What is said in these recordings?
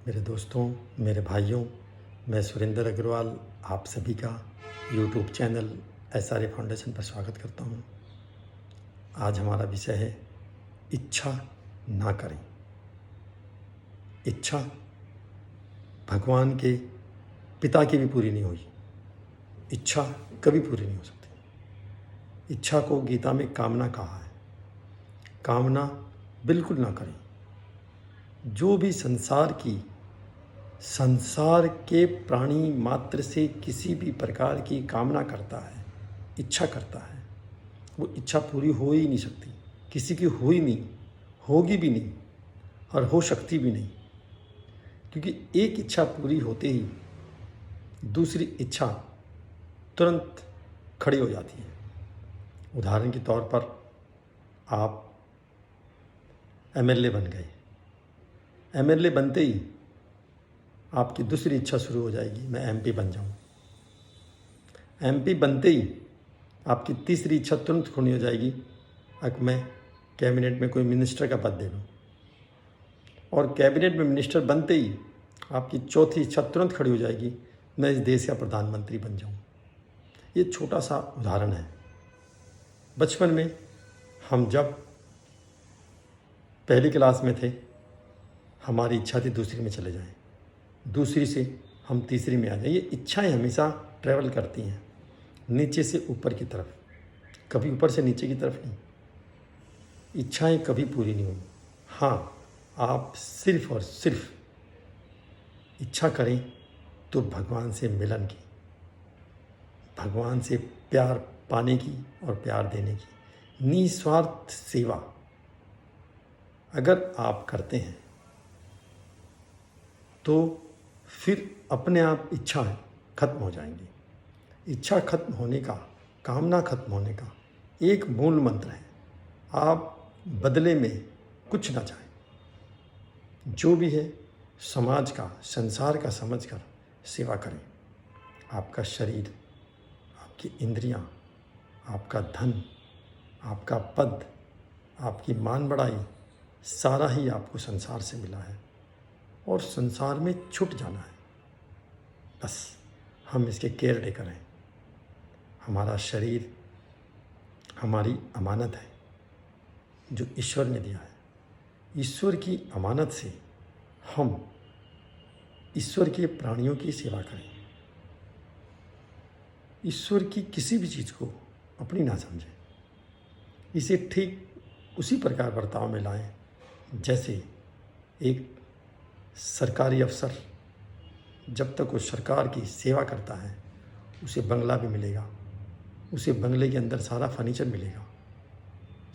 मेरे दोस्तों, मेरे भाइयों, मैं सुरेंद्र अग्रवाल आप सभी का यूट्यूब चैनल SRA फाउंडेशन पर स्वागत करता हूँ। आज हमारा विषय है इच्छा ना करें। इच्छा भगवान के पिता की भी पूरी नहीं हुई। इच्छा कभी पूरी नहीं हो सकती। इच्छा को गीता में कामना कहा है। कामना बिल्कुल ना करें। जो भी संसार के प्राणी मात्र से किसी भी प्रकार की कामना करता है, इच्छा करता है, वो इच्छा पूरी हो ही नहीं सकती। किसी की हुई नहीं, होगी भी नहीं और हो सकती भी नहीं, क्योंकि एक इच्छा पूरी होते ही दूसरी इच्छा तुरंत खड़ी हो जाती है। उदाहरण के तौर पर आप MLA बन गए। MLA बनते ही आपकी दूसरी इच्छा शुरू हो जाएगी, मैं MP बन जाऊं। MP बनते ही आपकी तीसरी इच्छा तुरंत पूरी हो जाएगी, अब मैं कैबिनेट में कोई मिनिस्टर का पद ले लूँ। और कैबिनेट में मिनिस्टर बनते ही आपकी चौथी इच्छा तुरंत खड़ी हो जाएगी, मैं इस देश का प्रधानमंत्री बन जाऊँ। ये छोटा सा उदाहरण है। बचपन में हम जब पहली क्लास में थे, हमारी इच्छा थी दूसरी में चले जाएं, दूसरी से हम तीसरी में आ जाएं। ये इच्छाएं हमेशा ट्रैवल करती हैं, नीचे से ऊपर की तरफ, कभी ऊपर से नीचे की तरफ नहीं। इच्छाएं कभी पूरी नहीं हुई। हाँ, आप सिर्फ और सिर्फ इच्छा करें तो भगवान से मिलन की, भगवान से प्यार पाने की और प्यार देने की निस्वार्थ सेवा अगर आप करते हैं तो फिर अपने आप इच्छा खत्म हो जाएंगी। इच्छा खत्म होने का, कामना खत्म होने का एक मूल मंत्र है, आप बदले में कुछ ना चाहें। जो भी है समाज का, संसार का समझकर सेवा करें। आपका शरीर, आपकी इंद्रियां, आपका धन, आपका पद, आपकी मान बढ़ाई, सारा ही आपको संसार से मिला है और संसार में छूट जाना है। बस हम इसके केयर टेकर हैं। हमारा शरीर हमारी अमानत है जो ईश्वर ने दिया है। ईश्वर की अमानत से हम ईश्वर के प्राणियों की सेवा करें। ईश्वर की किसी भी चीज़ को अपनी ना समझें। इसे ठीक उसी प्रकार बर्ताव में लाएं जैसे एक सरकारी अफसर जब तक वो सरकार की सेवा करता है, उसे बंगला भी मिलेगा, उसे बंगले के अंदर सारा फर्नीचर मिलेगा,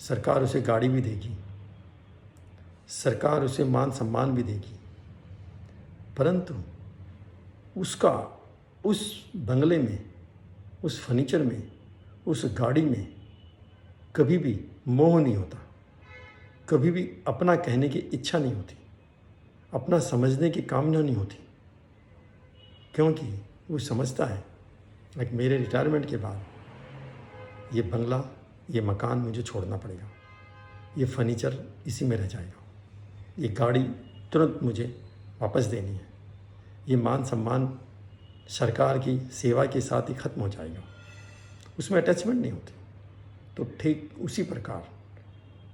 सरकार उसे गाड़ी भी देगी, सरकार उसे मान सम्मान भी देगी, परंतु उसका उस बंगले में, उस फर्नीचर में, उस गाड़ी में कभी भी मोह नहीं होता, कभी भी अपना कहने की इच्छा नहीं होती, अपना समझने की कामना नहीं होती, क्योंकि वो समझता है कि मेरे रिटायरमेंट के बाद ये बंगला, ये मकान मुझे छोड़ना पड़ेगा, ये फर्नीचर इसी में रह जाएगा, ये गाड़ी तुरंत मुझे वापस देनी है, ये मान सम्मान सरकार की सेवा के साथ ही ख़त्म हो जाएगा, उसमें अटैचमेंट नहीं होती। तो ठीक उसी प्रकार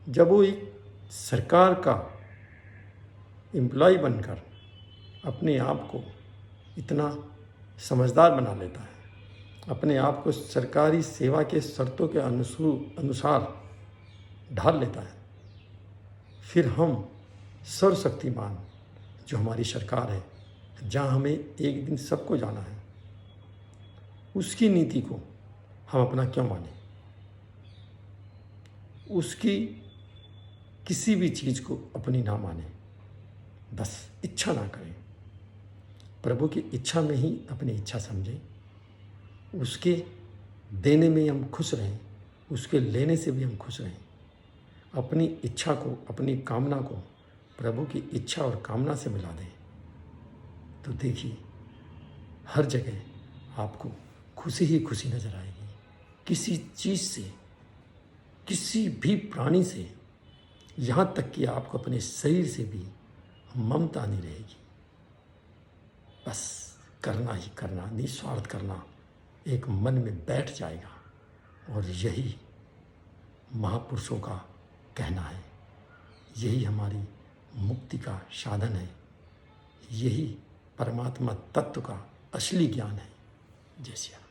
जब वो एक सरकार का एम्प्लॉय बनकर अपने आप को इतना समझदार बना लेता है, अपने आप को सरकारी सेवा के शर्तों के अनुसार ढाल लेता है, फिर हम सर्वशक्तिमान जो हमारी सरकार है, जहाँ हमें एक दिन सबको जाना है, उसकी नीति को हम अपना क्यों मानें? उसकी किसी भी चीज़ को अपनी ना माने, बस इच्छा ना करें। प्रभु की इच्छा में ही अपनी इच्छा समझें, उसके देने में हम खुश रहें, उसके लेने से भी हम खुश रहें। अपनी इच्छा को, अपनी कामना को प्रभु की इच्छा और कामना से मिला दें, तो देखिए हर जगह आपको खुशी ही खुशी नज़र आएगी। किसी चीज़ से, किसी भी प्राणी से, यहाँ तक कि आपको अपने शरीर से भी ममता नहीं रहेगी। बस करना ही करना, निस्वार्थ करना एक मन में बैठ जाएगा। और यही महापुरुषों का कहना है, यही हमारी मुक्ति का साधन है, यही परमात्मा तत्व का असली ज्ञान है। जय श्री राम।